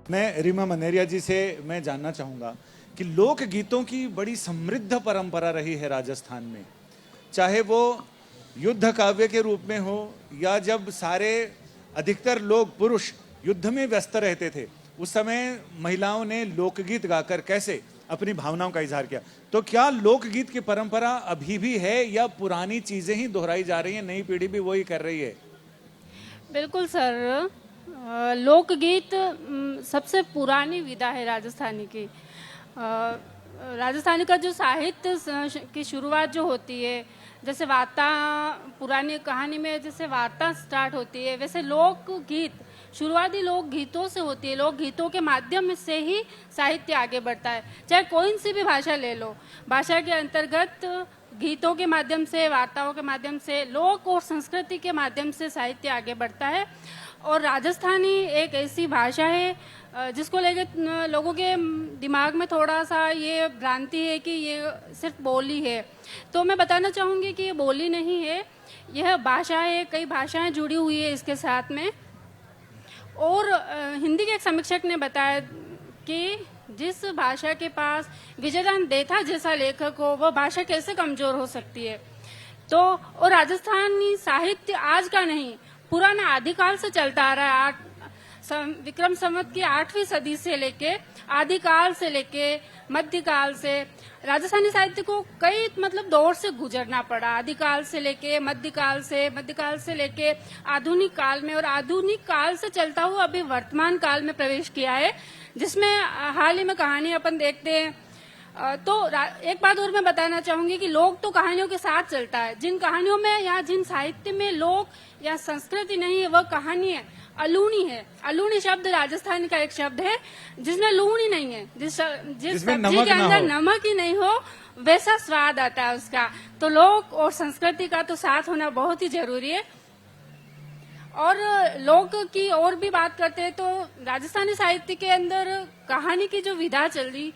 मैं रीमा मनेरिया जी से मैं जानना चाहूँगा कि लोक गीतों की बड़ी समृद्ध परंपरा रही है राजस्थान में, चाहे वो युद्ध काव्य के रूप में हो या जब सारे अधिकतर लोग पुरुष युद्ध में व्यस्त रहते थे, उस समय महिलाओं ने लोकगीत गाकर कैसे अपनी भावनाओं का इजहार किया। तो क्या लोकगीत की परंपरा अभी भी है या पुरानी चीजें ही दोहराई जा रही हैं, नई पीढ़ी भी वही कर रही है? बिल्कुल सर, लोकगीत सबसे पुरानी विधा है राजस्थानी की। राजस्थानी का जो साहित्य की शुरुआत जो होती है, जैसे वार्ता, पुरानी कहानी में जैसे वार्ता स्टार्ट होती है, वैसे लोकगीत शुरुआती लोक गीतों से होती है। लोक गीतों के माध्यम से ही साहित्य आगे बढ़ता है। चाहे कोई सी भी भाषा ले लो, भाषा के अंतर्गत गीतों के माध्यम से, वार्ताओं के माध्यम से, लोक और संस्कृति के माध्यम से साहित्य आगे बढ़ता है। और राजस्थानी एक ऐसी भाषा है जिसको लेकर लोगों के दिमाग में थोड़ा सा ये भ्रांति है कि ये सिर्फ बोली है। तो मैं बताना चाहूँगी कि ये बोली नहीं है, यह भाषा है। कई भाषाएं जुड़ी हुई है इसके साथ में। और हिंदी के एक समीक्षक ने बताया कि जिस भाषा के पास विजयदान देथा जैसा लेखक हो, वह भाषा कैसे कमजोर हो सकती है। तो और राजस्थानी साहित्य आज का नहीं, पुराना आदिकाल से चलता आ रहा है। विक्रम संवत की 8वीं सदी से लेके आदिकाल से लेके मध्यकाल से राजस्थानी साहित्य को कई दौर से गुजरना पड़ा। आदिकाल से लेके मध्यकाल से लेके आधुनिक काल में, और आधुनिक काल से चलता हुआ अभी वर्तमान काल में प्रवेश किया है, जिसमें हाल ही में कहानी अपन देखते हैं। तो एक बात और मैं बताना चाहूंगी कि लोक तो कहानियों के साथ चलता है। जिन कहानियों में या जिन साहित्य में लोक या संस्कृति नहीं है, वह कहानी है, अलूणी है। अलूणी शब्द राजस्थान का एक शब्द है जिसमें लूण ही नहीं है। जिस सब्जी के अंदर नमक ही नहीं हो, वैसा स्वाद आता है उसका। तो लोक और संस्कृति का तो साथ होना बहुत ही जरूरी है। और लोक की और भी बात करते हैं तो राजस्थानी साहित्य के अंदर कहानी की जो विधा चल रही,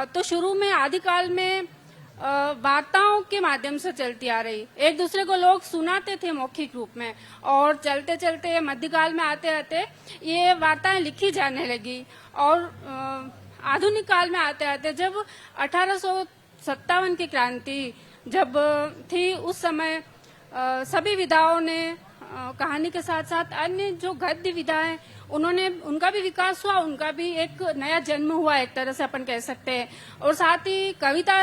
तो शुरू में आदिकाल में वार्ताओं के माध्यम से चलती आ रही। एक दूसरे को लोग सुनाते थे मौखिक रूप में, और चलते चलते मध्यकाल में आते आते ये वार्ताएं लिखी जाने लगी। और आधुनिक काल में आते आते जब 1857 की क्रांति जब थी, उस समय सभी विधाओं ने कहानी के साथ साथ अन्य जो गद्य विधाएं, उनका भी विकास हुआ, उनका भी एक नया जन्म हुआ, एक तरह से अपन कह सकते हैं। और साथ ही कविता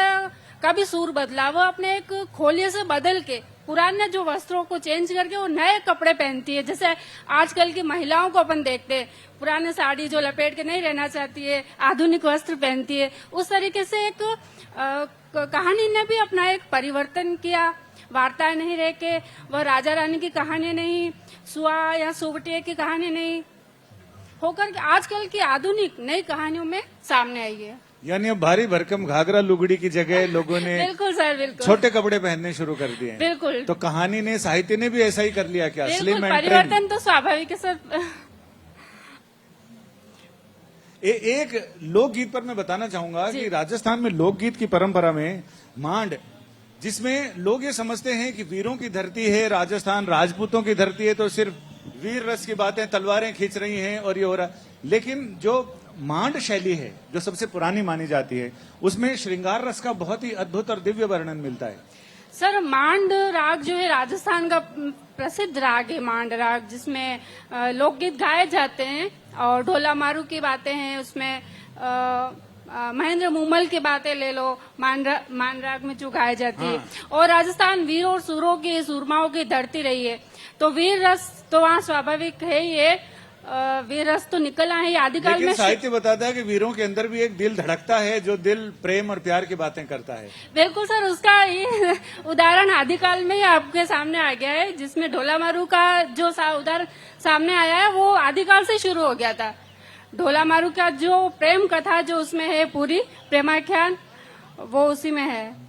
का भी सूर बदला। वो अपने एक खोलिये से बदल के पुराने जो वस्त्रों को चेंज करके वो नए कपड़े पहनती है। जैसे आजकल की महिलाओं को अपन देखते हैं, पुराने साड़ी जो लपेट के नहीं रहना चाहती है, आधुनिक वस्त्र पहनती है। उस तरीके से एक कहानी ने भी अपना एक परिवर्तन किया। वार्ताएं नहीं रह के वह राजा रानी की कहानी नहीं, सुआ या सुवटिया की कहानी नहीं होकर आजकल की आधुनिक नई कहानियों में सामने आई है। यानी अब भारी भरकम घाघरा लुगड़ी की जगह लोगों ने बिल्कुल सर, बिल्कुल छोटे कपड़े पहनने शुरू कर दिए। बिल्कुल। तो कहानी ने, साहित्य ने भी ऐसा ही कर लिया क्या? स्लिम एंड परिवर्तन तो स्वाभाविक है सर। एक लोकगीत पर मैं बताना चाहूंगा कि राजस्थान में लोकगीत की परंपरा में मांड, जिसमें लोग ये समझते हैं कि वीरों की धरती है राजस्थान, राजपूतों की धरती है, तो सिर्फ वीर रस की बातें, तलवारें खींच रही हैं और ये हो रहा। लेकिन जो मांड शैली है, जो सबसे पुरानी मानी जाती है, उसमें श्रृंगार रस का बहुत ही अद्भुत और दिव्य वर्णन मिलता है। सर, मांड राग जो है राजस्थान का प्रसिद्ध राग है। मांड राग जिसमें लोकगीत गाए जाते हैं और ढोला मारू की बातें हैं उसमें। महेंद्र मूमल की बातें ले लो, मान राग में जो गाई जाती है। और राजस्थान वीरों और सूरों की, सूरमाओं की धरती रही है, तो वीर रस तो वहाँ स्वाभाविक है ही है। वीर रस तो निकल आए आदिकाल में। साहित्य बताता है कि वीरों के अंदर भी एक दिल धड़कता है, जो दिल प्रेम और प्यार की बातें करता है। बिल्कुल सर, उसका ये उदाहरण आदिकाल में ही आपके सामने आ गया है, जिसमें ढोला मारू का जो उदाहरण सामने आया है वो आदिकाल से शुरू हो गया था। ढोला मारू का जो प्रेम कथा जो उसमें है, पूरी प्रेमाख्यान, वो उसी में है।